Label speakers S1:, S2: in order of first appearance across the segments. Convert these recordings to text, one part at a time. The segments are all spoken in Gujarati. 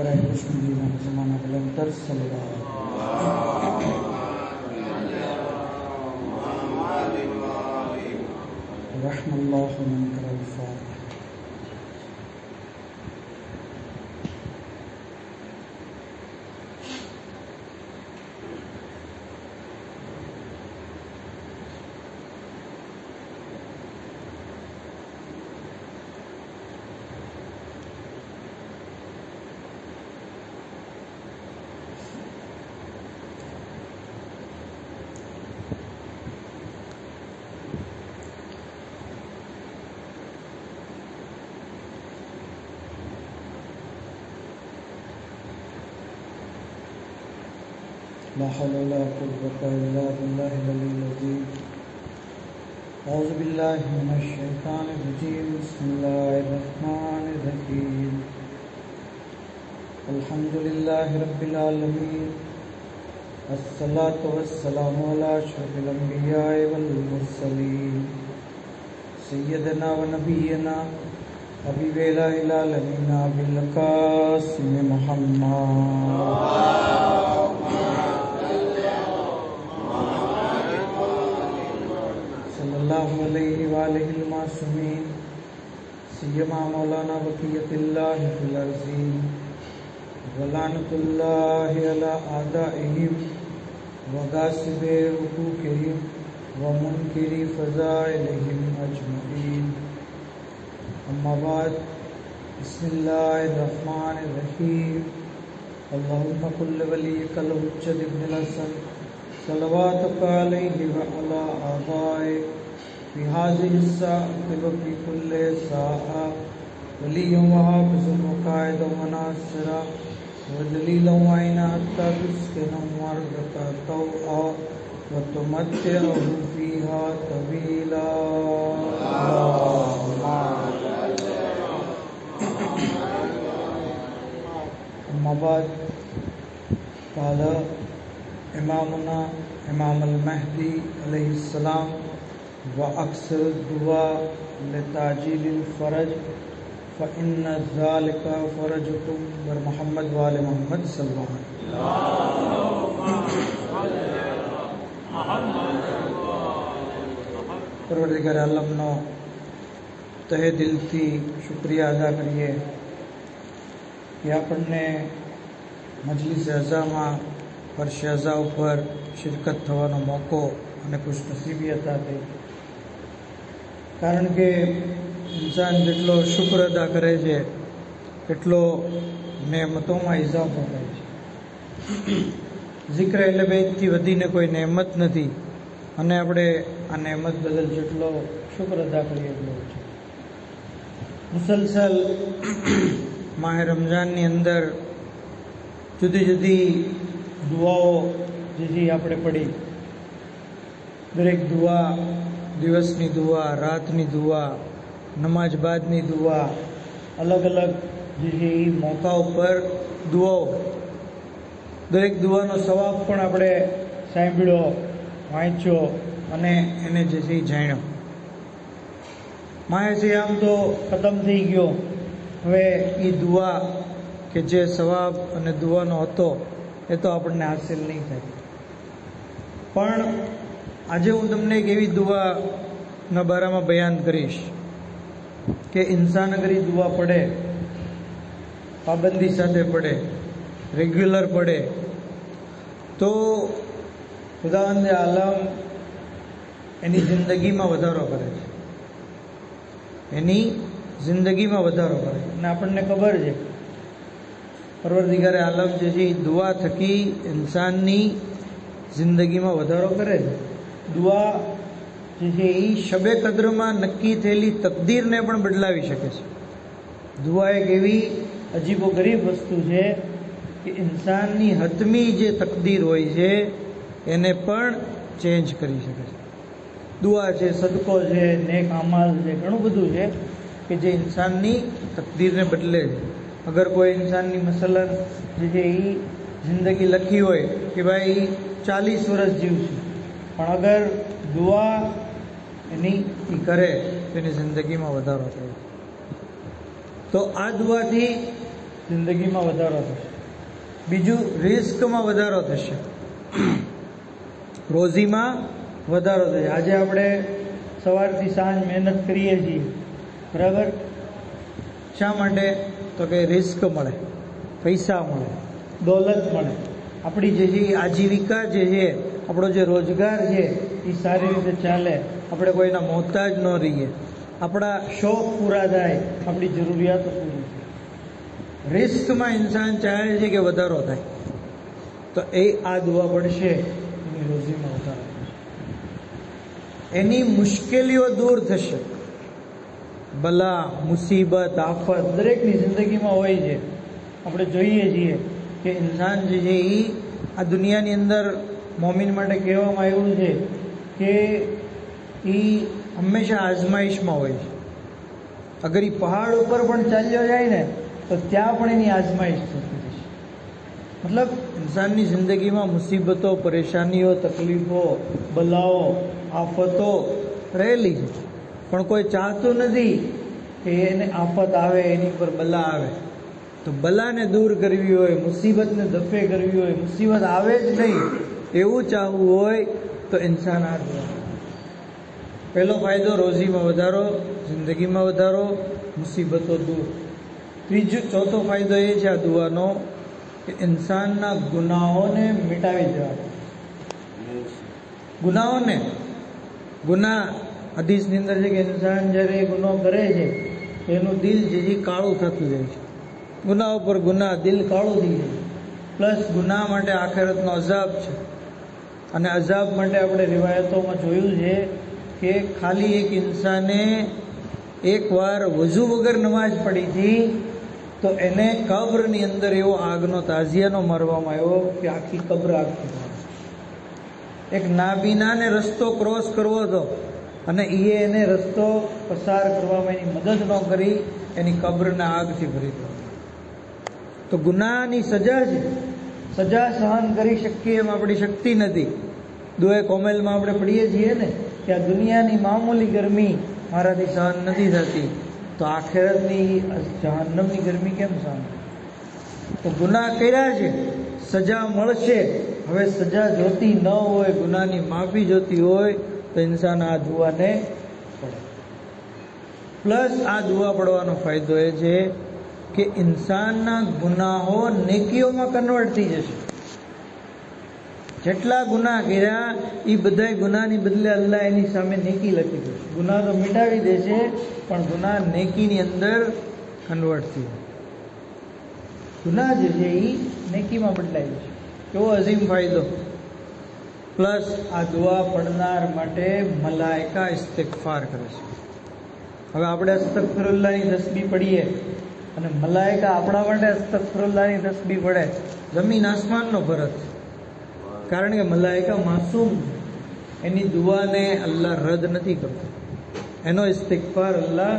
S1: पर कृष्ण जी ने जमाना निरंतर रहमल्लाहु मन करल फातिहा। ला हौला वला कुव्वता इल्ला बिल्लाहिल अलिय्यिल अज़ीम। औज़ु बिल्लाहि मिनश शैतानिर रजीम। बिस्मिल्लाहिर रहमानिर रहीम। अल्हम्दुलिल्लाहि रब्बिल आलमीन। अस्सलातु वस्सलामु अला अशरफिल अंबियाइ वल मुरसलीन सय्यदना व नबियना हबीबिल आलमीन अबिल कासिम मुहम्मद सल्लल्लाहु अलैहि व आलिहिल मासूमीन सय्यमा मौलाना बक़ियतिल्लाहि फिल अर्ज़ीन व लानतुल्लाहि अला आदाइहिम व गासिबि हुकूकिहिम व मुनकिरी फ़ज़ाइलिहिम अजमईन। अम्मा बाद, बिस्मिल्लाहिर रहमानिर रहीम। अल्लाहुम्मा कुल्लि वलिय्यिकल हुज्जत इब्नुल हसन सल्लल्लाहु अलैहि व अला आबाए फी हाज़िहि स्साअति व फी कुल्लि साअ वलिय्यन व हाफ़िज़न व क़ाइदन व नासिरा व दलीलन व ऐना हत्ता तुस्किनहु अर्ज़क तौआ व तुमत्तिअहु फ़ीहा तवीला। अम्मा बाद, क़ाल इमामुना इमामुल महदी अलैहिस्सलाम व अक्सर दुआ लिताजीलिल फ़रज फ़इन्न ज़ालिका फ़रजुकुम व मुहम्मद व आले मुहम्मद सल्लल्लाहु अलैहि वसल्लम। परवरदिगार आलमनो तहे दिलथी शुक्रिया अदा करिए कि આપણને મજલિસ અઝામાં ફર્શ અઝા ઉપર શિરકત થવાનો મોકો અને ખુશનસીબી હતા થઈ। કારણ કે ઇન્સાન જેટલો શુક્ર અદા કરે છે એટલો નેમતોમાં ઇઝાફો થાય છે। ઝિક્ર એટલે બેથી વધીને કોઈ નેમત નથી અને આપણે આ નેમત બદલ જેટલો શુક્ર અદા કરીએ એટલો છે। મુસલસલ માહ રમઝાનની અંદર જુદી જુદી દુઆઓ જે આપણે પડી, દરેક દુઆ, દિવસની દુઆ, રાતની દુઆ, નમાજ બાદની દુઆ, અલગ અલગ જે મોકા ઉપર દુઆઓ, દરેક દુઆનો સવાબ પણ આપણે સાંભળ્યો, વાંચ્યો અને એને જે છે જાણ્યો। માહે સિયામ તો ખતમ થઈ ગયો, હવે એ દુઆ કે જે સવાબ અને દુઆનો હતો એ તો આપણને હાસિલ નહીં થાય। પણ આજે હું તમને એક એવી દુઆના બારામાં બયાન કરીશ કે ઇન્સાન અગર એ દુઆ પડે, પાબંદી સાથે પડે, રેગ્યુલર પડે તો ખુદાવંદ આલમ એની જિંદગીમાં વધારો કરે છે, એની જિંદગીમાં વધારો કરે છે। અને આપણને ખબર છે પરવરદિગારે આલમ જે છે એ દુઆ થકી ઇન્સાનની જિંદગીમાં વધારો કરે છે। દુઆ જે છે એ શબે કદ્રમાં નક્કી થયેલી તકદીરને પણ બદલાવી શકે છે। દુઆ એક એવી અજીબો ગરીબ વસ્તુ છે કે ઇન્સાનની હતમી જે તકદીર હોય છે એને પણ ચેન્જ કરી શકે છે। દુઆ છે, સદકો છે, નેક અમાલ છે, ઘણું બધું છે કે જે ઇન્સાનની તકદીરને બદલે છે। અગર કોઈ ઇન્સાનની મસલન જે છે એ જિંદગી લખી હોય કે ભાઈ 40 વર્ષ જીવશે, પણ અગર દુઆ એની એ કરે તો એની જિંદગીમાં વધારો થાય। તો આ દુઆથી જિંદગીમાં વધારો થશે. બીજું, રિસ્કમાં વધારો થશે, રોજીમાં વધારો થશે. આજે આપણે સવારથી સાંજ મહેનત કરીએ છીએ, બરાબર? શા માટે? તો કે રિસ્ક મળે, પૈસા મળે, દોલત મળે. આપણી જે આજીવિકા જે છે, આપણો જે રોજગાર છે એ સારી રીતે ચાલે, આપણે કોઈના મોહતાજ ન રહીએ, આપણા શોખ પૂરા થાય, આપણી જરૂરિયાતો પૂરી થાય. રિસ્કમાં ઇન્સાન ચાહે છે કે વધારો થાય, તો એ આ દુઆ પડશે, એની રોજીમાં વધારો થશે, એની મુશ્કેલીઓ દૂર થશે. બલા, મુસીબત, આફત દરેકની જિંદગીમાં હોય છે. આપણે જોઈએ છીએ કે ઇન્સાન જે છે એ આ દુનિયાની અંદર મોમિન માટે કહેવામાં આવ્યું છે કે એ હંમેશા આજમાઈશમાં હોય છે. અગર એ પહાડ ઉપર પણ ચાલ્યો જાય ને તો ત્યાં પણ એની આજમાઈશ થતી રહેશે. મતલબ ઇન્સાનની જિંદગીમાં મુસીબતો, પરેશાનીઓ, તકલીફો, બલાઓ, આફતો રહેલી છે, પણ કોઈ ચાહતું નથી કે એને આફત આવે, એની પર બલા આવે. તો બલાને દૂર કરવી હોય, મુસીબતને દફે કરવી હોય, મુસીબત આવે જ નહીં એવું ચાહવું હોય તો ઇન્સાન આ દુઆ. પહેલો ફાયદો રોજીમાં વધારો, જિંદગીમાં વધારો, મુસીબતો દૂર. ચોથો ફાયદો એ છે આ દુઆનો કે ઇન્સાનના ગુનાહોને મિટાવી દેવા. ગુનાહ હદીસની અંદર છે કે ઇન્સાન જ્યારે ગુનો કરે છે તો એનું દિલ જે કાળું થતું જાય છે. ગુનાહ ઉપર ગુનાહ, દિલ કાળું થઈ જાય. પ્લસ ગુનાહ માટે આખિરતનો અઝાબ છે. અને અઝાબ માટે આપણે રિવાયતોમાં જોયું છે કે ખાલી એક ઇન્સાને એકવાર વઝુ વગર નમાઝ પડી હતી તો એને કબ્રની અંદર એવો આગનો તાઝિયાનો મારવામાં આવ્યો કે આખી કબ્ર આખી. એક નાબીનાને રસ્તો ક્રોસ કરવો હતો અને એને રસ્તો પસાર કરવામાં એની મદદ ન કરી, એની કબ્રને આગથી ભરી દીધો. તો ગુનાહની સજા છે, સજા સહન કરી શકીએ એમ આપણી શક્તિ નથી. દુઆએ કોમેલમાં આપણે પઢીએ છીએ ને કે આ દુનિયાની મામૂલી ગરમી મારાથી સહન નથી થતી, તો આખિરતની જહન્નમની ગરમી કેમ સહન? તો ગુનાહ કર્યા છે, સજા મળશે. હવે સજા જોતી ન હોય, ગુનાહની માફી જોતી હોય તો ઇન્સાન આ દુઆને પડે. પ્લસ આ દુઆ પડવાનો ફાયદો એ છે કે ઇન્સાનના ગુનાહો નેકીઓમાં કન્વર્ટ થઈ જશે. જેટલા ગુનાહ કર્યા એ બધા ગુનાહની બદલે અલ્લાહ એની સામે નેકી લખી દેશે. ગુનાહ તો મિટાવી દેશે પણ ગુનાહ નેકીની અંદર કન્વર્ટ થઈ જશે. ગુનાહ જે છે એ નેકીમાં બદલાઈ જશે. કેવો અઝીમ ફાયદો. પ્લસ આ દુઆ પડનાર માટે મલાઈકા ઇસ્તિગફાર કરે છે. હવે આપણે અસ્તગફિરુલ્લાહની તસ્બીહ પડીએ અને મલાઈકા આપણા માટે અસ્તગફિરુલ્લાહની તસ્બીહ પડે, જમીન આસમાનનો ફરક. કારણ કે મલાઈકા માસૂમ, એની દુઆને અલ્લાહ રદ નથી કરતો. એનો ઇસ્તિગફાર અલ્લાહ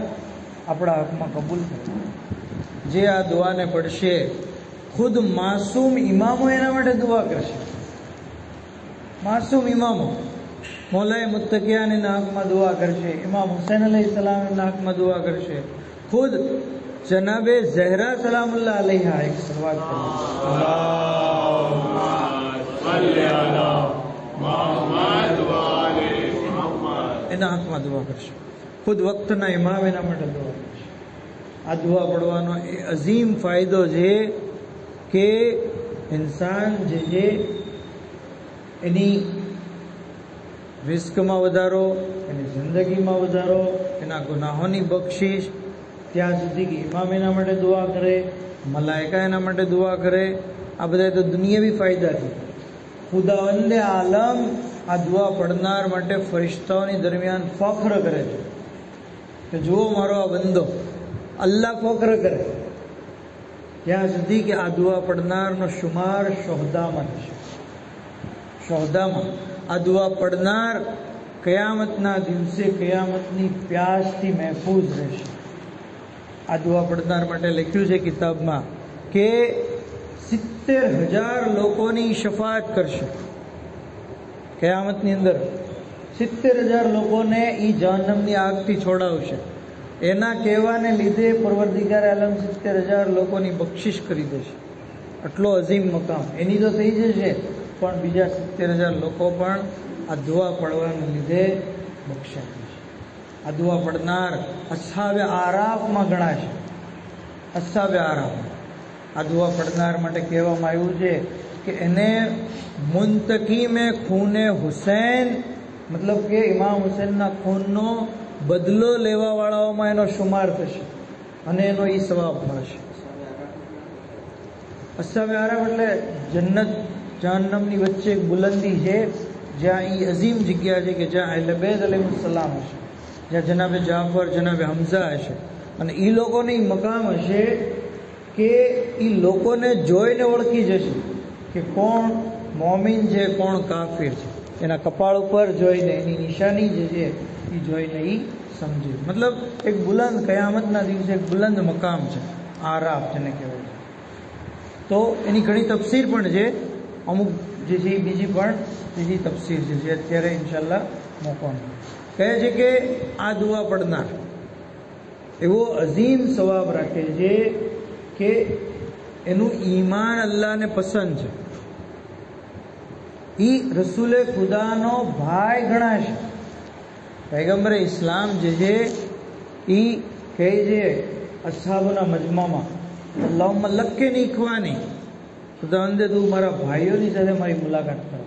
S1: આપણા હકમાં કબૂલ કરે. જે આ દુઆને પડશે, ખુદ માસૂમ ઇમામો એના માટે દુઆ કરશે. માસૂમ ઇમામો મૌલાએ મુત્તકિયાન એના હકમાં દુઆ કરશે, ઇમામ હુસૈન અલૈહિસ્સલામ એના હકમાં દુઆ કરશે, ખુદ જનાબે ઝહરા સલામુલ્લાહ અલૈહા એક સવાલ કરે એના હકમાં દુઆ કરશે. ખુદ વક્તના ઇમામ એના માટે દુઆ કરશે. આ દુઆ પડવાનો એ અઝીમ ફાયદો છે કે ઇન્સાન જે છે એની રિસ્કમાં વધારો, એની જિંદગીમાં વધારો, એના ગુનાહોની બક્ષિશ, ત્યાં સુધી કે ઇમામ એના માટે દુઆ કરે, મલાઈકા એના માટે દુઆ કરે. આ બધા તો દુનિયાવી ફાયદા છે. ખુદાવંદે આલમ આ દુઆ પડનાર માટે ફરિશ્તાઓની દરમિયાન ફખ્ર કરે છે કે જુઓ મારો આ બંદો. અલ્લાહ ફખ્ર કરે ત્યાં સુધી કે આ દુઆ પડનારનો શુમાર શોહદામાં થશે. શોહદામાં આ દુઆ પડનાર કયામતના દિવસે કયામતની પ્યાસથી મહેફૂઝ રહેશે. આ દુઆ પડનાર માટે લખ્યું છે કિતાબમાં કે 70,000 લોકોની શફાત કરશે. કયામતની અંદર 70,000 લોકોને એ જહન્નમની આગથી છોડાવશે. એના કહેવાને લીધે પરવરદિગાર આલમ 70,000 લોકોની બક્ષિશ કરી દેશે. આટલો અઝીમ મકામ એની તો થઈ જશે, પણ બીજા 70,000 લોકો પણ આ દુઆ પડવાને લીધે બક્ષાય જશે. આ દુઆ પડનાર અસ્હાબે આરાફમાં ગણાશે. અસ્હાબે આરાફ આ દુઆ પડનાર માટે કહેવામાં આવ્યું છે કે એને મુંતકીમે ખૂને હુસૈન, મતલબ કે ઇમામ હુસૈનના ખૂનનો બદલો લેવાવાળાઓમાં એનો શુમાર થશે અને એનો ઈ સવાબ મળશે. અસ્હાબે આરાફ એટલે જન્નત જહન્નમની વચ્ચે એક બુલંદી છે, જ્યાં એ અઝીમ જગ્યા છે કે જ્યાં અહલે બેત અલૈહિસ્સલામ હશે, જ્યાં જનાબે જાફર, જનાબે હમઝા હશે. અને એ લોકોને મકામ હશે કે એ લોકોને જોઈને ઓળખી જશે કે કોણ મોમિન છે, કોણ કાફિર છે. એના કપાળ ઉપર જોઈને, એની નિશાની જે છે એ જોઈને એ સમજે. મતલબ એક બુલંદ, કયામતના દિવસે એક બુલંદ મકામ છે આરાફ જેને કહેવાય છે. તો એની ઘણી તફસીર પણ છે, અમુક જે છે એ બીજી પણ બીજી તફસીર છે જે અત્યારે ઇન્શાલ્લાહ મોકો કહે છે કે આ દુઆ પડનાર એવો અઝીમ સવાબ રાખે છે કે એનું ઈમાન અલ્લાહને પસંદ છે. એ રસૂલે ખુદાનો ભાઈ ગણાશે. પૈગંબરે ઇસ્લામ જે છે એ કહે છે અસ્હાબના મજમામાં, અલ્લાહુમ્મા લક્કની ઇખ્વાની, ખુદાવંદે તું મારા ભાઈઓની સાથે મારી મુલાકાત કરો.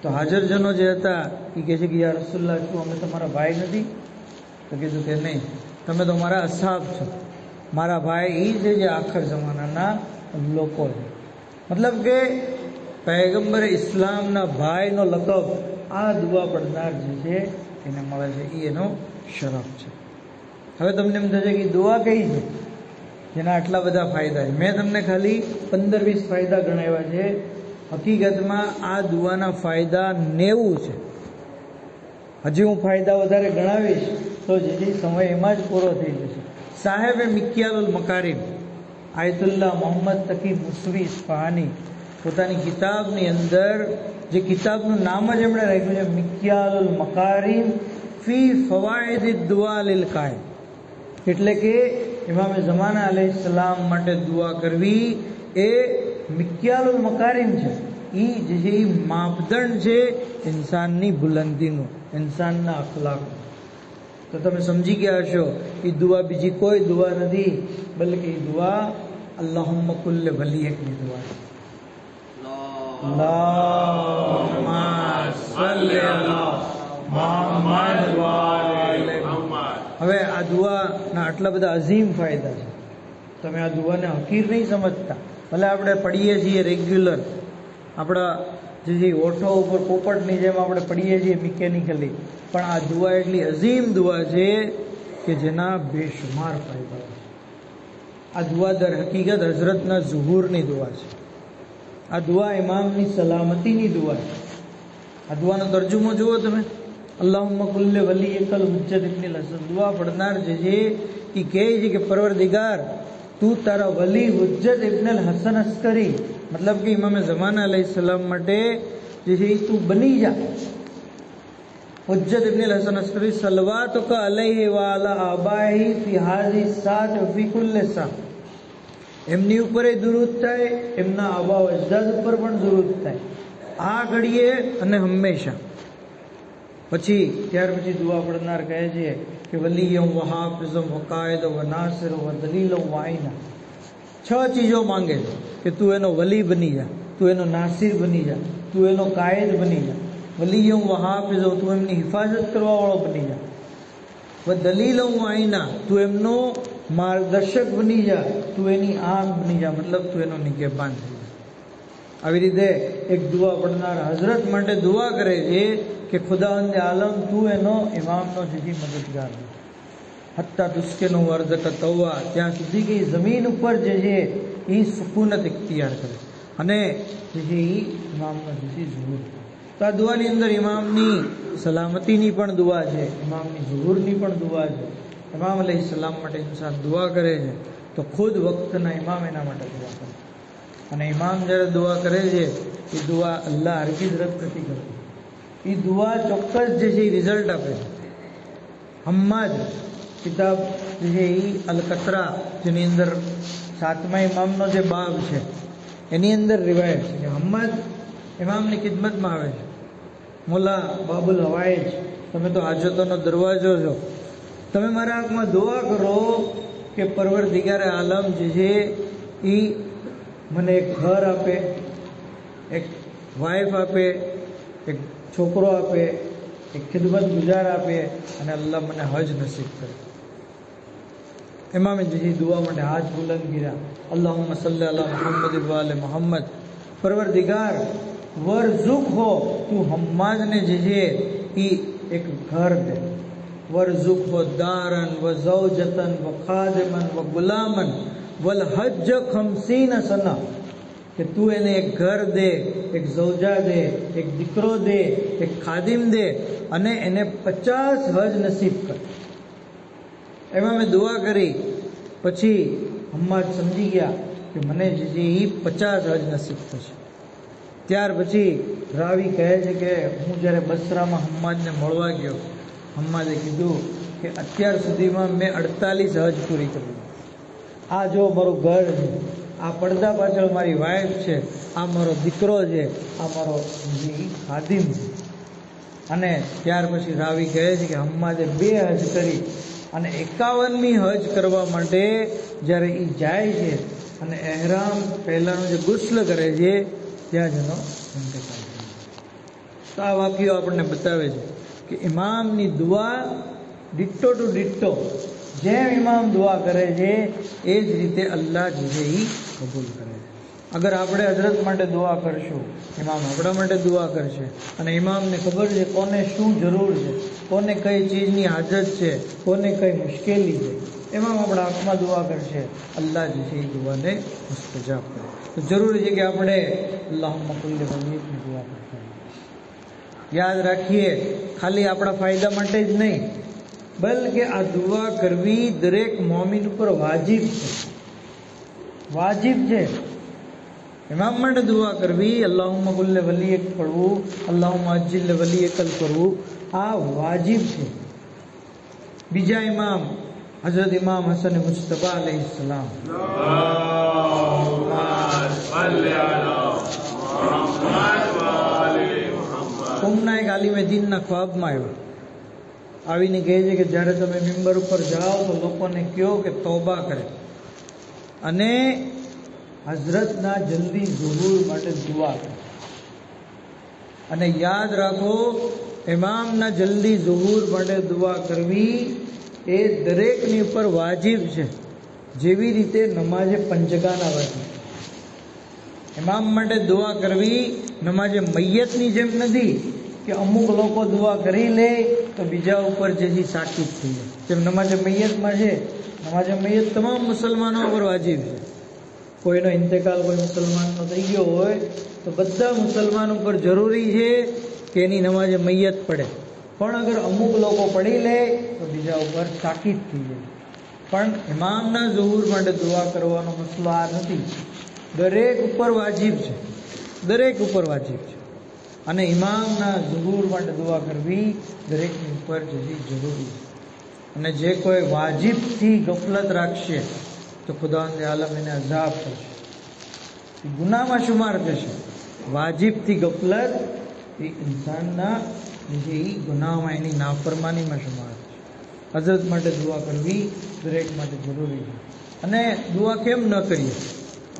S1: તો હાજરજનો જે હતા એ કહે છે કે યા રસૂલલ્લાહ, શું અમે તમારા ભાઈ નથી? તો કીધું કે નહીં, તમે તો મારા અસ્હાબ છો. મારા ભાઈ એ છે જે આખર જમાનાના લોકો છે. મતલબ કે પૈગંબરે ઇસ્લામના ભાઈનો લકબ આ દુઆ પડનાર જે છે એને મળે છે. એ એનો શરફ છે. હવે તમને એમ થશે કે દુઆ કઈ છે જેના આટલા બધા ફાયદા છે? મેં તમને ખાલી 15-20 ફાયદા ગણાવ્યા છે. હકીકતમાં આ દુઆના ફાયદા 90 છે. હજી હું ફાયદા વધારે ગણાવીશ તો જે સમય એમાં જ પૂરો થઈ જશે. સાહેબે મિક્યાલુલ મકારીમ આયતુલ્લાહ મોહમ્મદ તકી મુસવી ઇસ્ફહાની પોતાની કિતાબની અંદર, જે કિતાબનું નામ જ એમણે રાખ્યું છે મિક્યાલુલ મકારીમ ફી ફવાઇદ દુઆ લીલ કાયમ, એટલે કે ઇમામે ઝમાના અલૈહિસ્સલામ માટે દુઆ કરવી એ મિક્યાલુલ મકારીમ છે. એ જે છે એ માપદંડ છે ઇન્સાનની બુલંદીનું, ઇન્સાનના અખલાકનું. તો તમે સમજી ગયા હશો એ દુઆ બીજી કોઈ દુઆ નથી, બલકે એ દુઆ અલ્લાહુમ્મા કુલ્લે વલિયકની દુઆ છે. અલ્લાહુમ્મા સલ્લી અલા મુહમ્મદ વ આલે મુહમ્મદ. હવે આ દુઆના આટલા બધા અઝીમ ફાયદા છે. તમે આ દુઆને હકીર નહીં સમજતા. ભલે આપણે પડીએ છીએ રેગ્યુલર, આપણા જે ઓઠો ઉપર પોપટની જેમ આપણે પડીએ છીએ મિકેનિકલી, પણ આ દુઆ એટલી અઝીમ દુઆ છે કે જેના બેશુમાર ફાયદા છે. આ દુઆ દર હકીકત હઝરતના ઝુહૂરની દુઆ છે. આ દુઆ ઇમામની સલામતીની દુઆ છે. આ દુઆનો તર્જુમો જુઓ તમે, અલ્લાહુમ્મા કુલ્લે વલિયકલ હુજ્જત ઇબ્નુલ હસન. દુઆ પડનાર જે છે એ કહે છે કે પરવરદિગાર તું તારા વલી હુજ્જત ઇબ્નુલ હસન અસ્કરી, મતલબ કે ઇમામે ઝમાના અલૈહિસ્સલામ માટે જે છે એ તું બની જા. હુજ્જત ઇબ્નુલ હસન અસ્કરી સલવાતુકા અલૈહિ વ અલા આબાહી ફી હાઝિ સાત વ ફી કુલ્લી સા. એમની ઉપર દુરૂદ થાય, એમના આબા અજદાદ ઉપર પણ દુરૂદ થાય, આ ઘડીએ અને હંમેશા. પછી ત્યાર પછી દુઆ પડનાર કહે છે કે વલીયમ વ હાફિઝમ વ કાયદ વ નાસિર વ દલીલ વ આઈના. 6 ચીજો માંગે છે કે તું એનો વલી બની જા, તું એનો નાસિર બની જા, તું એનો કાયદ બની જા. વલીયમ વ હાફિઝ, તું એમની હિફાજત કરવા વાળો બની જા. વ દલીલ વ આઈના, તું એમનો માર્ગદર્શક બની જા, તું એની આંખ બની જા, મતલબ તું એનો નિગહબાન થઈ જા. આવી રીતે એક દુઆ પડનાર હઝરત માટે દુઆ કરે છે કે ખુદાવંદે આલમ તું એનો ઇમામનો જેથી મદદગાર છે. હત્તા તુસ્કેનો વર્ધક તવા, ત્યાં સુધી કે જમીન ઉપર જે છે એ સુકૂનત ઇખ્તિયાર કરે અને જે છે એ ઇમામનો જેથી ઝુહૂર. તો આ દુઆની અંદર ઇમામની સલામતીની પણ દુઆ છે, ઇમામની ઝુહૂરની પણ દુઆ છે. ઇમામ અલૈહિસ્સલામ માટે ઇન્સાન દુઆ કરે છે તો ખુદ વક્તના ઇમામ એના માટે દુઆ કરે. અને ઇમામ જ્યારે દુઆ કરે છે એ દુઆ અલ્લાહ હરગીઝ રદ નથી કરતું. એ દુઆ ચોક્કસ જે છે એ રિઝલ્ટ આપે છે. હમ્મા જ કિતાબ જે અલ કતરા, જેની અંદર 7મા ઇમામનો જે બાબ છે એની અંદર રિવાયત છે કે હમ્મદ ઇમામની ખિદમતમાં આવે છે, મોલા બાબુલ હવાઈજ, તમે તો હાજતોનો દરવાજો છો, તમે મારા હાથમાં દુઆ કરો કે પરવરદિગારે આલમ જે છે એ મને એક ઘર આપે, એક વાઈફ આપે, એક છોકરો આપે, એક ખિદમત ગુજાર આપે, અને અલ્લાહ મને હજ નસીબ કરે. ઇમામે જે દુઆ માટે હાથ બુલંદ કર્યા, અલ્લાહુમ્મા સલ્લી અલા મુહમ્મદ વ આલે મુહમ્મદ. પરવરદિગાર વરઝુક હો, તું હમ્માદને જે છે એ એક ઘર દે. વરઝુક હો દારન વ ઝૌજતન વ ખાદિમન વ ગુલામન વલ હજ્જ 50 સના, કે તું એને એક ઘર દે, એક ઝૌજા દે, એક દીકરો દે, એક ખાદિમ દે, અને એને 50 હજ નસીબ કર. એમાં મેં દુઆ કરી. પછી હમ્માદ સમજી ગયા કે મને જે એ 50 હજ નસીબ થશે. ત્યાર પછી રાવી કહે છે કે હું જ્યારે બસરામાં હમ્માદને મળવા ગયો, હમ્માદે કીધું કે અત્યાર સુધીમાં મેં 48 હજ પૂરી કરી. આ જો મારું ઘર છે, આ પડદા પાછળ મારી વાઈફ છે, આ મારો દીકરો છે, આ મારો ખાદિમ છે. અને ત્યાર પછી રાવી કહે છે કે હમ્માદે 2 હજ કરી, અને 51મી હજ કરવા માટે જ્યારે એ જાય છે અને એહરામ પહેલાંનો જે ગુસ્લ કરે છે ત્યાં જ એનો ઇંતકાલ થાય. તો આ વાક્યો આપણને બતાવે છે કે ઇમામની દુઆ ડિટ્ટો ટુ ડિટ્ટો, જેમ ઇમામ દુઆ કરે છે એ જ રીતે અલ્લાહ જે છે એ કબૂલ કરે છે. અગર આપણે હજરત માટે દુઆ કરશું, ઇમામ આપણા માટે દુઆ કરશે, અને ઇમામને ખબર છે કોને શું જરૂર છે, કોને કઈ ચીજની હાજત છે, કોને કઈ મુશ્કેલી છે, ઇમામ આપણા હકમાં દુઆ કરશે, અલ્લાહ જે છે એ દુઆને મુસ્તજાબ કરે. તો જરૂરી છે કે આપણે અલ્લાહુમ્મા કુલ્લી વલીયની દુઆ કરતા યાદ રાખીએ. ખાલી આપણા ફાયદા માટે જ નહીં, બલકે આ દુઆ કરવી દરેક મોમિન ઉપર વાજિબ છે. વાજિબ છે ઇમામ માટે દુઆ કરવી, અલ્લાહુમ્મા કુલ્લી વલીયક પડવું, અલ્લાહુમ્મા અજ્જિલ વલીયકલ કરવું, આ વાજિબ છે. બીજા ઇમામ હઝરત ઇમામ હસન મુજતબા અલૈહિસ્સલામ, કુમના એક આલિમે દીનના ખ્વાબમાં આવીને કહે છે કે જ્યારે તમે મિંબર ઉપર જાઓ તો લોકોને કહો કે તૌબા કરે, અને હઝરતના જલ્દી ઝુહૂર માટે દુઆ કરે. અને યાદ રાખો, ઇમામના જલ્દી ઝુહૂર માટે દુઆ કરવી એ દરેકની ઉપર વાજિબ છે, જેવી રીતે નમાઝે પંજગાના વાજિબ. ઇમામ માટે દુઆ કરવી નમાઝે મૈયતની જેમ નથી કે અમુક લોકો દુઆ કરી લે તો બીજા ઉપર જેથી સાકિત થઈ જાય. જેમ નમાઝે મૈયતમાં છે, નમાઝે મૈયત તમામ મુસલમાનો ઉપર વાજિબ છે. કોઈનો ઇંતકાલ કોઈ મુસલમાનનો થઈ ગયો હોય તો બધા મુસલમાન ઉપર જરૂરી છે કે એની નમાઝે મૈયત પડે. પણ અગર અમુક લોકો પડી લે તો બીજા ઉપર તાકીદ થઈ જાય. પણ ઇમામના ઝુહૂર માટે દુઆ કરવાનો મસલો આ નથી. દરેક ઉપર વાજિબ છે, દરેક ઉપર વાજિબ છે. અને ઇમામના ઝુહૂર માટે દુઆ કરવી દરેકની ઉપર જતી જરૂરી છે. અને જે કોઈ વાજિબથી ગફલત રાખશે તો ખુદાવંદ આલમ એને અઝાબ કરશે, ગુનામાં શુમાર થશે. વાજિબથી ગફલત એ ઇન્સાનના જે ગુનામાં, એની નાફરમાનીમાં શુમાર થશે. હઝરત માટે દુઆ કરવી દરેક માટે જરૂરી છે. અને દુઆ કેમ ન કરીએ?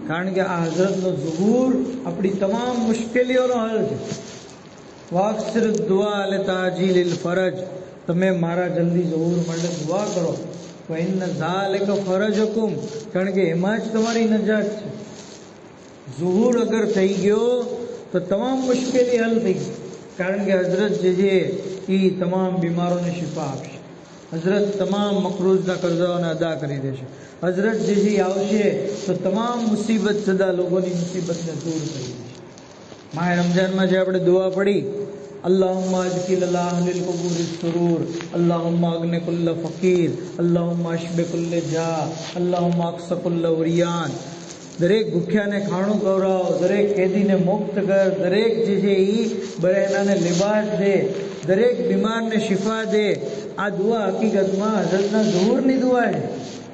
S1: કારણ કે આ હઝરતનો ઝુહૂર આપણી તમામ મુશ્કેલીઓનો હલ છે. વાક્સિર દુઆ લે તાજીલિલ ફરજ, તમે મારા જલ્દી ઝુહૂર માટે દુઆ કરો. ઇન્ન ઝાલિકા ફરજકુમ, કારણ કે એમાં જ તમારી નજાત છે. ઝુહૂર અગર થઈ ગયો તો તમામ મુશ્કેલી હલ થઈ ગઈ. કારણ કે હઝરત જે છે એ તમામ બીમારોને શિફા આપશે. હઝરત તમામ મકરૂઝના કરજાઓને અદા કરી દેશે. હઝરત જે છે આવશે તો તમામ મુસીબત સદા લોકોની મુસીબતને દૂર કરી દેશે. માહે રમઝાનમાં જે આપણે દુઆ પડી, અલ્લાહુમ્મા અજકિલ અલા અહલિલ કબૂરિસ સુરૂર, અલ્લાહુમ્મા અગ્ને કુલ્લ ફકીર, અલ્લાહુમ્મા અશબે કુલ્લ જા, અલ્લાહુમ્મા અક્સ કુલ્લ ઉરિયાન. દરેક ભૂખ્યાને ખાણું ખવડાવ, દરેક કેદીને મુક્ત કર, દરેક જે છે એ બરેનાને લિબાસ દે, દરેક બીમારને શિફા દે, આ દુઆ હકીકતમાં હઝરતના ઝુહુરની દુઆ છે.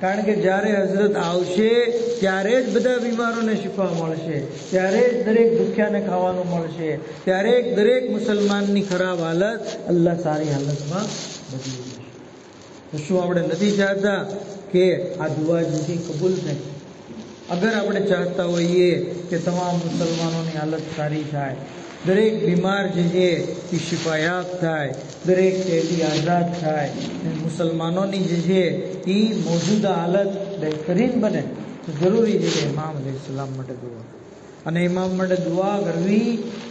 S1: કારણ કે જ્યારે હઝરત આવશે ત્યારે જ બધા બીમારોને શિફા મળશે, ત્યારે જ દરેક ભૂખ્યાને ખાવાનું મળશે, ત્યારે દરેક મુસલમાનની ખરાબ હાલત અલ્લાહ સારી હાલતમાં બદલી દેશે. તો શું આપણે નથી ચાહતા કે આ દુઆ જેથી કબૂલ થાય? અગર આપણે ચાહતા હોઈએ કે તમામ મુસલમાનોની હાલત સારી થાય, દરેક બીમાર જે છે એ શિફાયાબ થાય, દરેક કેદી આઝાદ થાય, મુસલમાનોની જે છે એ મોજૂદા હાલત બહેતરીન બને, તો જરૂરી છે કે ઇમામ અલૈહિસ્સલામ માટે દુઆ. અને ઇમામ માટે દુઆ કરવી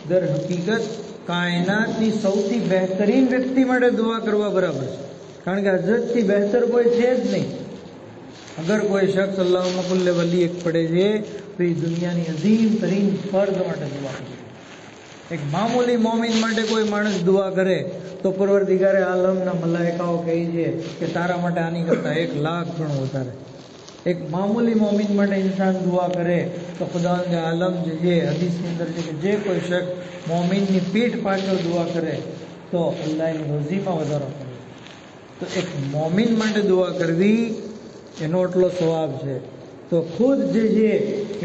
S1: દર હકીકત કાયનાતની સૌથી બહેતરીન વ્યક્તિ માટે દુઆ કરવા બરાબર છે. કારણ કે હઝરતથી બહેતર કોઈ છે જ નહીં. અગર કોઈ શખ્સ અલ્લાહુમ્મા કુલ્લી વલી એક પડે છે તો એ દુનિયાની અઝીમ તરીન ફર્દ માટે દુઆ કરે. એક મામૂલી મોમિન માટે કોઈ માણસ દુઆ કરે તો પરવરદિગારે આલમના મલાઈકાઓ કહે છે કે તારા માટે આની કરતાં 1 લાખ ગણું વધારે. એક મામૂલી મોમિન માટે ઇન્સાન દુઆ કરે તો ખુદાવંદ આલમ જે છે હદીસની અંદર છે કે જે કોઈ શખ્સ મોમિનની પીઠ પાછળ દુઆ કરે તો અલ્લાહની રોઝીમાં વધારો કરે. તો એક મોમિન માટે દુઆ કરવી એનો એટલો સવાબ છે. તો ખુદ જે છે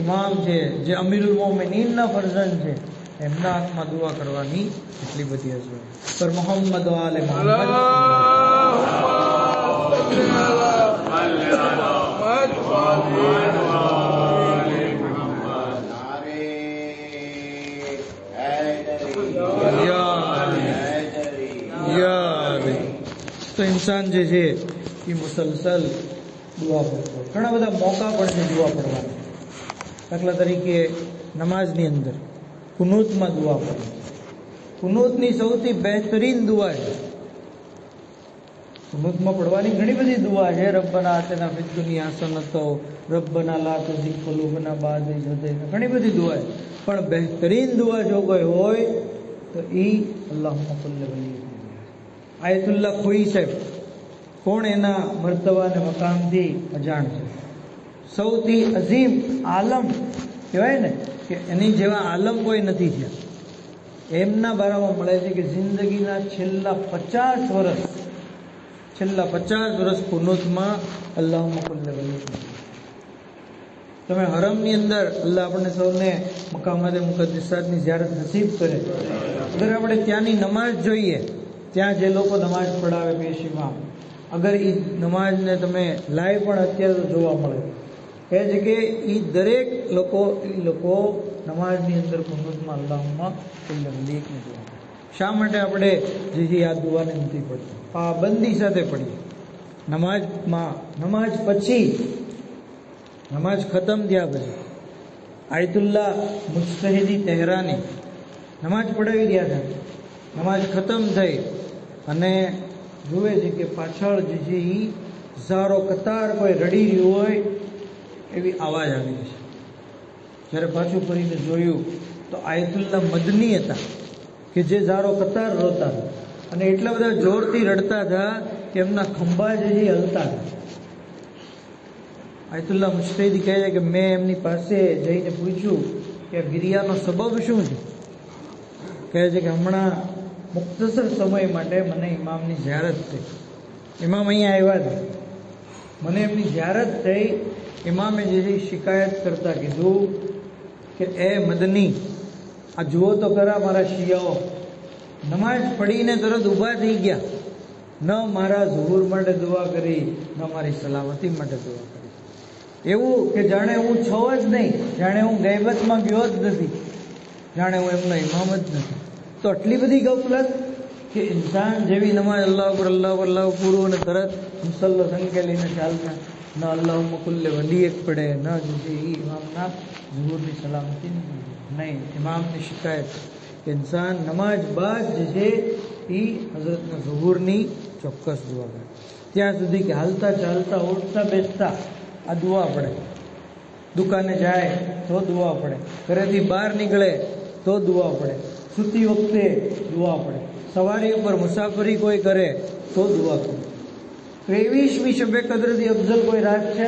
S1: ઇમામ છે, જે અમીરુલ મોમિનીનના ફરઝંદ છે, એમના હાથમાં દુઆ કરવાની એટલી બધી અસર. પર મોહમ્મદ આલે મોહમ્મદ તો ઇન્સાન જે છે એ મુસલસલ દુઆ પડતો. ઘણા બધા મોકા પણ છે દુઆ પડવાના. દાખલા તરીકે નમાઝની અંદર કુનૂતમાં દુઆ પડે. કુનૂતની સૌથી બહેતરીન દુઆ છે. કુનૂતમાં પડવાની ઘણી બધી દુઆ છે. રબ્બના આતિના ફિદ દુનિયા હસનતો, રબ્બના લા તુઝિગ કુલૂબના બઅદ ઇઝ હદૈતના, ઘણી બધી દુઆ છે. પણ બહેતરીન દુઆ જો કોઈ હોય તો એ અલ્લાહુમ્મા કુલ્લી વલી. આયતુલ્લાહ ખોઈ સાહેબ કોણ એના મર્તબા અને મકામથી અજાણ છે? સૌથી અઝીમ આલમ કહેવાય ને કે એની જેવા આલમ કોઈ નથી થયા. એમના બારામાં મળે છે કે જિંદગીના છેલ્લા 50 વર્ષ કુનૂતમાં અલ્લાહુમ્મા કુલ્લી વલી. તમે હરમની અંદર અલ્લાહ આપણને સૌને મકામાત મુકદ્દસાતની ઝિયારત નસીબ કરે. અગર આપણે ત્યાંની નમાઝ જોઈએ, ત્યાં જે લોકો નમાઝ પઢાવે પેશીમાં, અગર એ નમાઝને તમે લાઈવ પણ અત્યારે તો જોવા મળે, કહે છે કે એ દરેક લોકો નમાઝની અંદર કુનૂતમાં અલ્લાહુમ્મા કુલ્લી વલીની દુઆ. શા માટે આપણે જે આ દુઆને નથી પડતી? પાબંદી સાથે પડીએ. નમાઝ પછી, નમાઝ ખતમ થયા પછી આયતુલ્લાહ મુજ્તહિદી તહેરાની નમાઝ પઢાવી રહ્યા હતા. નમાઝ ખતમ થઈ અને જુએ છે કે પાછળ જે છે એ હજારો કતાર કોઈ રડી રહ્યું હોય એવી આવાજ આવી છે. જ્યારે પાછું ફરીને જોયું તો આયતુલ્લાહ મદની હતા કે જે ઝારો કતાર રોતા હતા અને એટલા બધા જોરથી રડતા હતા કે એમના ખંભા જે છે હલતા હતા. આયતુલ્લાહ મુજ્તહિદી કહે છે કે મેં એમની પાસે જઈને પૂછ્યું કે ગિરિયાનો સબબ શું છે? કહે છે કે હમણાં મુખ્તસર સમય માટે મને ઇમામની ઝિયારત થઈ. ઇમામ અહીંયા આવ્યા હતા, મને એમની ઝિયારત થઈ. ઇમામે જે છે શિકાયત કરતા કીધું કે એ મદની, આ જુઓ તો ખરા મારા શિયાઓ નમાઝ પડીને તરત ઊભા થઈ ગયા, ન મારા ઝુહુર માટે દુઆ કરી, ન મારી સલામતી માટે દુઆ કરી. એવું કે જાણે હું છું જ નહીં, જાણે હું ગૈબતમાં ગયો જ નથી, જાણે હું એમનો ઇમામ જ નથી. તો આટલી બધી ગફલત કે ઇન્સાન જેવી નમાઝ અલ્લાહ ઉપર અલ્લાહ પૂરું અને તરત મુસલ્લો સંકેલીને ચાલતા, ન અલ્લાહુમ્મા કુલ્લી વલી એક પડે, ન જે ઇમામના ઝુહુરની સલામતી નહીં. ઇમામની શિકાયત કે ઇન્સાન નમાજ બાદ જે છે એ હઝરતના ઝુહુરની ચોક્કસ દુઆ કરે. ત્યાં સુધી કે હાલતા ચાલતા ઉઠતા બેસતા આ દુઆ પડે. દુકાને જાય તો દુઆ પડે, ઘરેથી બહાર નીકળે તો દુઆ પડે, સૂતી વખતે દુઆ પડે, સવારી ઉપર મુસાફરી કોઈ કરે તો દુઆ કરે. 23મી શબે કદરથી અફઝલ કોઈ રાત છે?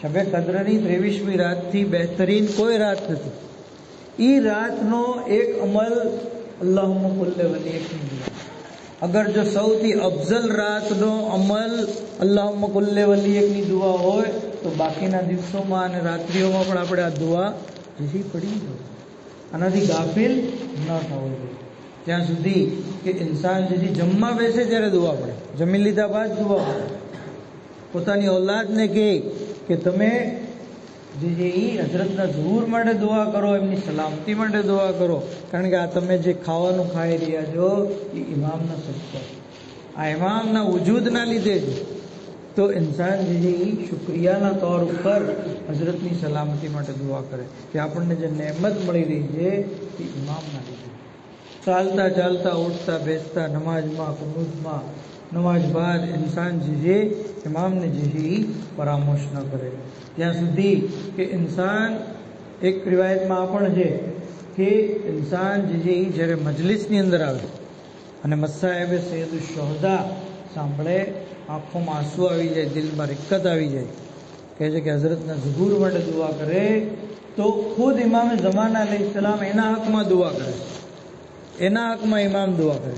S1: શબે કદરની 23મી રાતથી બહેતરીન કોઈ રાત નથી. એ રાતનો એક અમલ અલ્લાહુમ્મા કુલ્લી વલી એકની દુઆ. અગર જો સૌથી અફઝલ રાતનો અમલ અલ્લાહુમ્મા કુલ્લે વલી એકની દુઆ હોય તો બાકીના દિવસોમાં અને રાત્રિઓમાં પણ આપણે આ દુઆ જેથી પડી જાય, આનાથી ગાફિલ ન થવું જોઈએ. ત્યાં સુધી કે ઇન્સાન જેથી જમવા બેસે ત્યારે દુઆ પડે, જમી લીધા બાદ દુઆ પડે. પોતાની ઔલાદને કહે કે તમે જે હઝરતના ઝુહૂર માટે દુઆ કરો, એમની સલામતી માટે દુઆ કરો, કારણ કે આ તમે જે ખાવાનું ખાઈ રહ્યા છો એ ઇમામના સદકા, આ ઇમામના વજૂદના લીધે છે. તો ઇન્સાન જે શુક્રિયાના તौर ઉપર હઝરતની સલામતી માટે દુઆ કરે કે આપણને જે નહેમત મળી રહી છે એ ઇમામના લીધે. ચાલતા ચાલતા, ઉઠતા બેસતા, નમાજમાં, કુનૂતમાં, નમાજ બાદ ઇન્સાન જે ઇમામને જે પરામર્શ ન કરે ત્યાં સુધી કે ઇન્સાન, એક રિવાયતમાં આ પણ છે કે ઇન્સાન જે જ્યારે મજલિસની અંદર આવે અને મસાહેબે સૈયદુ શોહદા સાંભળે, આંખોમાં આંસુ આવી જાય, દિલમાં રિક્કત આવી જાય, કહે છે કે હઝરતના ઝુહૂર માટે દુઆ કરે તો ખુદ ઇમામે ઝમાના અલૈહિસ્સલામ એના હકમાં દુઆ કરે, એના હકમાં ઇમામ દુઆ કરે.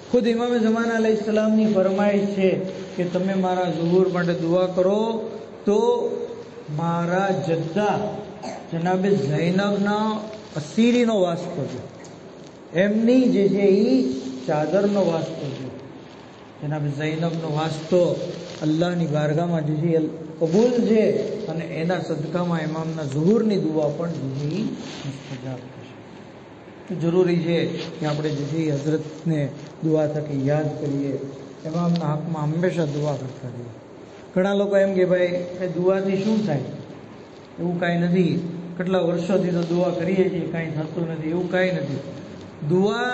S1: ખુદ ઇમામે ઝમાના અલૈહિસ્સલામની ફરમાઈશ છે કે તમે મારા ઝુહૂર માટે દુઆ કરો તો મારા જદ્દા જનાબે ઝૈનબના અસીરીનો વાસ કરજો, એમની જે છે એ ચાદરનો વાસ કરજો. જનાબે ઝૈનબનો વાસ્તો અલ્લાહની બારગામાં જે છે કબૂલ છે અને એના સદકામાં ઇમામના ઝુહૂરની દુઆ પણ જે છે મુસ્તજાબ થશે. તો જરૂરી છે કે આપણે જે છે હઝરતને દુઆ થકી યાદ કરીએ, ઇમામના હકમાં હંમેશા દુઆ કરતા રહીએ. ઘણા લોકો એમ કે ભાઈ એ દુઆથી શું થાય, એવું કાંઈ નથી, કેટલા વર્ષોથી તો દુઆ કરીએ છીએ કાંઈ થતું નથી, એવું કાંઈ નથી. દુઆ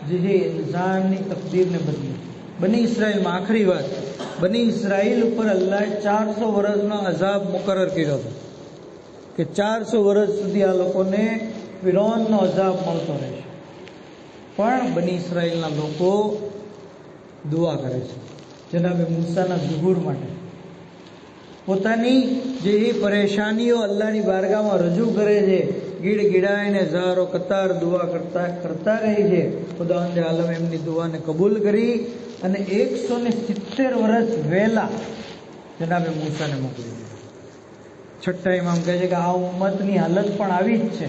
S1: જે છે ઇન્સાનની તકદીરને બદલે. બની ઇસરાઈલમાં આખરી વાત, બની ઇસરાઈલ ઉપર અલ્લાહે 400 વર્ષનો અઝાબ મુકરર કર્યો હતો કે 400 વર્ષ સુધી આ લોકોને ફિરૌનનો અઝાબ મળતો રહેશે. પણ બની ઇસરાઈલના લોકો દુઆ કરે છે જનાબે મૂસાના ઝુહૂર માટે. પોતાની જે પરેશાનીઓ અલ્લાહની બારગામાં રજૂ કરે છે, ગીડગીડાઈને હજારો કતાર દુઆ કરતા રહે છે. ખુદાવંદે આલમ એમની દુઆને કબૂલ કરી અને 170 વર્ષ વહેલા જનાબે મૂસાને મોકલી દીધા. છઠ્ઠા ઇમામ કહે છે કે આ ઉમ્મતની હાલત પણ આવી જ છે,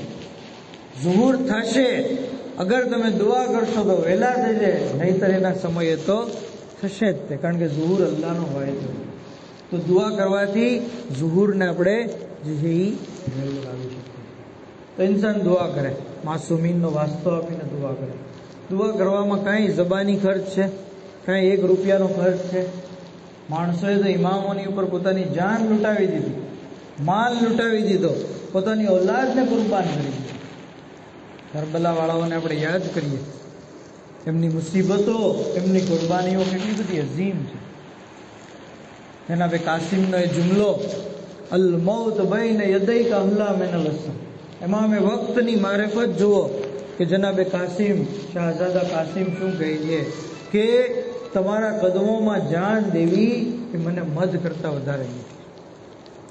S1: ઝુહૂર થશે, અગર તમે દુઆ કરશો તો વહેલા થશે, નહીંતર એના સમયે તો થશે જ તે, કારણ કે ઝુહૂર અલ્લાહનો વાયદો. તો દુઆ કરવાથી ઝુહૂરને આપણે જે છે એ વહેલું લાવી શકીએ. તો ઇન્સાન દુઆ કરે, માસૂમીનનો વાસ્તો આપીને દુઆ કરે. દુઆ કરવામાં કાંઈ ઝબાની ખર્ચ છે, કાંઈ 1 રૂપિયાનો ખર્ચ છે? માણસોએ તો ઇમામોની ઉપર પોતાની જાન લૂંટાવી દીધી, માલ લૂંટાવી દીધો, પોતાની ઔલાદને કુરબાન કરી દીધી. કરબલાવાળાઓને આપણે યાદ કરીએ, એમની મુસીબતો, એમની કુરબાનીઓ કેટલી બધી અઝીમ છે. જનાબે કાસિમનો એ જુમલો, અલ મૌત બૈને યદૈકા અહલા મિનલ અસમ, ઇમામે વક્તની મારિફત જુઓ કે જનાબે કાસિમ, શાહઝાદા કાસિમ શું કહે છે કે તમારા કદમોમાં જાન દેવી એ મને મધ કરતાં વધારે નથી.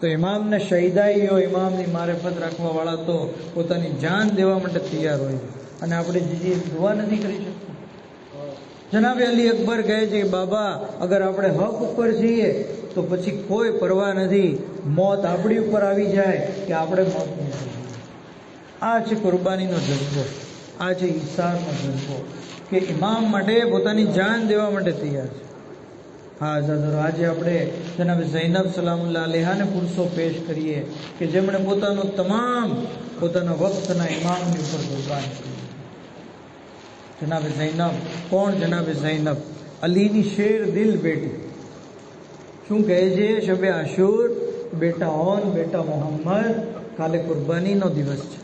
S1: તો ઇમામને શહીદાઈઓ, ઇમામની મારિફત રાખવાવાળા તો પોતાની જાન દેવા માટે તૈયાર હોય છે, અને આપણે જે દુઆ નથી કરી શકતા. જનાબે અલી અકબર કહે છે કે બાબા, અગર આપણે હક ઉપર છીએ તો પછી કોઈ પરવા નથી, મોત આપણી ઉપર આવી જાય કે આપણે મોત નહીં થઈ. આ છે કુરબાનીનો જજ્બો, આ છે ઈસારનો જજ્બો કે ઇમામ માટે પોતાની જાન દેવા માટે તૈયાર છે. હા આઝાદરો, આજે આપણે જનાબે ઝૈનબ સલામુલ્લાહ અલૈહાને પુરુષો પેશ કરીએ કે જેમણે પોતાના વક્તના ઇમામની ઉપર કુરબાન કરી. જનાબે ઝૈનબ કોણ? જનાબે ઝૈનબ અલીની શેર દિલ બેટી. શું કહે છે શબે આશુર, બેટા ઓન, બેટા મોહમ્મદ, કાલે કુરબાનીનો દિવસ છે,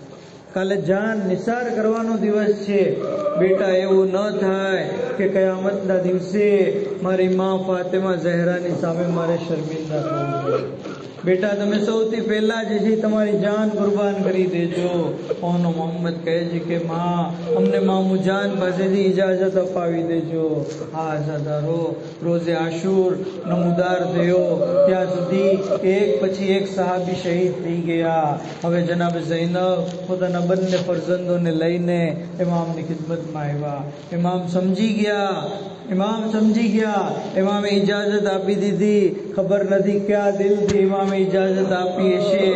S1: કાલે જાન નિસાર કરવાનો દિવસ છે. બેટા એવું ન થાય કે કયામતના દિવસે મારી મા ફાતિમા ઝહરાની સામે મારે શર્મિંદા થવું જોઈએ. બેટા તમે સૌથી પહેલા જે છે તમારી જાન કુરબાન કરી દેજો. ઓનો મોહમ્મદ કહે છે કે માં, અમને મામુ જાન પાસેથી ઇજાજત અપાવી દેજો. આ આઝાદારો, રોઝે આશુર નમુદાર થયો ત્યાં સુધી એક પછી એક સહાબી શહીદ થઈ ગયા. હવે જનાબે ઝૈનબ પોતાના બંને ફરજંદોને લઈને ઇમામની ખિદમતમાં આવ્યા. ઇમામ સમજી ગયા ગયા. ઇમામ સમજી ગયા. ઇમામે ઇજાજત આપી દીધી. ખબર નથી ક્યાં દિલથી ઇમામે ઇજાજત આપી હશે,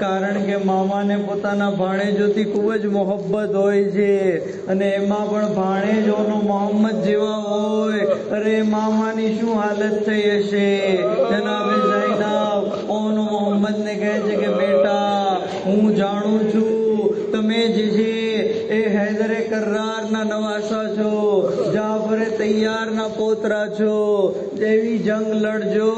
S1: કારણ કે મામાને પોતાના ભાણેજોથી ખૂબ જ મોહબ્બત હોય છે, અને એમાં પણ ભાણેજોનો મોહમ્મદ જેવા હોય. અરે મામાની શું હાલત થઈ હશે. જનાબે ઝૈનબ ઓનો મોહમ્મદને કહે છે કે બેટા, હું જાણું છું તમે જે છે એ હૈદરે કર્રારના નવાસા છો, જાફરે તૈયારના પોતરા છો. એવી જંગ લડજો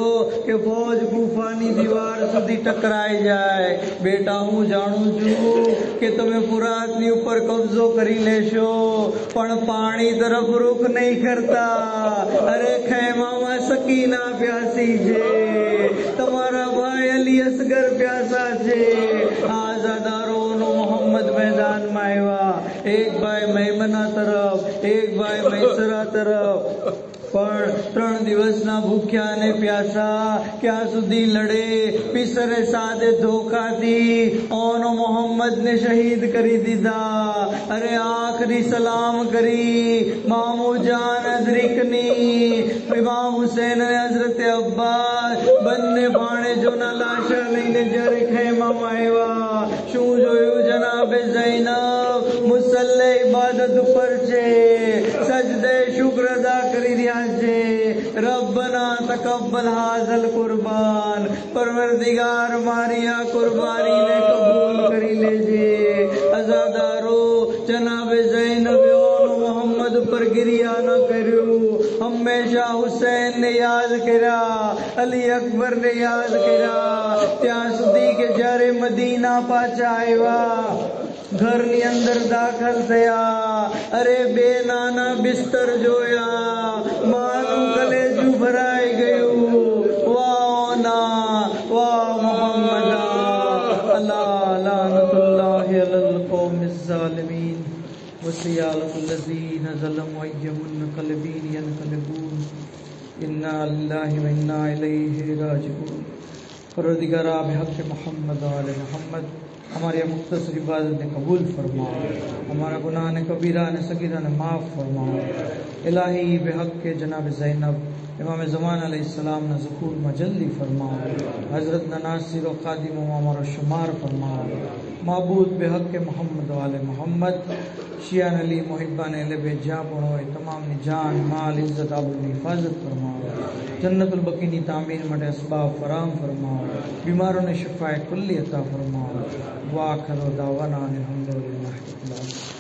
S1: કે ફૌજ ગુફાની દીવાર સુધી ટકરાઈ જાય. બેટા, હું જાણું છું કે તમે ફુરાતની ઉપર કબજો કરી લેશો, પણ પાણી તરફ રૂખ નહીં કરતા. અરે ખૈમામાં સકીના પ્યાસી છે, તમારા ભાઈ અલી અસગર પ્યાસા છે. આઝાદારોનો મોહમ્મદ મેદાનમાં આવ્યા. એક ભાઈ મૈમના તરફ, એક ભાઈ મૈસરા તરફ. પણ 3 દિવસના ભૂખ્યા અને પ્યાસા ક્યાં સુધી લડે. પિસરે સાદે ધોખાથી ઓનો મોહમ્મદને શહીદ કરી દીધા. અરે આખરી સલામ કરી મામુ જાન અદરિકની. ઇમામ હુસૈન અને હઝરત અબ્બાસ બંને ભાણેજોના લાશા લઈને જ્યારે ખૈમામાં આવ્યા, શું જોયું જનાબે ઝૈનબ? મુસલ્લે ઇબાદત ઉપર છે, સજદે શુક્ર અદા કરી રહ્યા છે. રબ્બના તકબ્બલ હાઝલ કુરબાન. પરવરદિગાર મારી આ કુરબાનીને કબૂલ કરી લેજે. અઝાદારો, જનાબે ઝૈનબ મોહમ્મદ ઉપર ગિરિયા ન કર્યું. હંમેશા હુસૈનને યાદ કર્યા, અલી અકબરને યાદ કર્યા, ત્યાં સુધી કે જ્યારે મદીના પાછા આવ્યા, ઘરની અંદર દાખલ થયા. અરે 2 નાના બિસ્તર જોયા, માનું કલેજું ભરાઈ ગયું. વાહ ના વાહ મોહમ્મદા. અલ્લાહ લાનતુલ્લાહી અલલ કૌમિઝ ઝાલિમીન વસિયાલતુલ લઝીન ઝલમુ અય્યમુન કલબીન યનકલબૂન इन्ना लिल्लाहि व इन्ना इलैहि राजिऊन। परवरदिगार आप हक़ मोहम्मद वाले मोहम्मद हमारी मुख्तसर इबादत ने कबूल फरमाओ, हमारा गुनाह ने कबीरा ने सगीरा ने माफ़ फरमाओ। इलाही बेहक़ के जनाब ज़ैनब इमाम ज़मान अलैहिस्सलाम ने ज़ुकूर में जल्दी फरमाओ, हज़रत नासिर व ख़ादिम हमारा शुमार फरमाओ। महबूद बेहक़ के मोहम्मद वाले मोहम्मद शियान अली मुहिब्बान अहले बेजा पढ़ो तमाम नि जान माल इज़्ज़त आबरूनी हिफाजत फरमाओ। जन्नतुल बकी नी तामीर मटे असबाब फराम फरमाओ, बीमारों ने शिफाए कुल्ली अता फरमाओ। वाखिरु दावाना अनिल हम्दुलिल्लाहि रब्बिल आलमीन।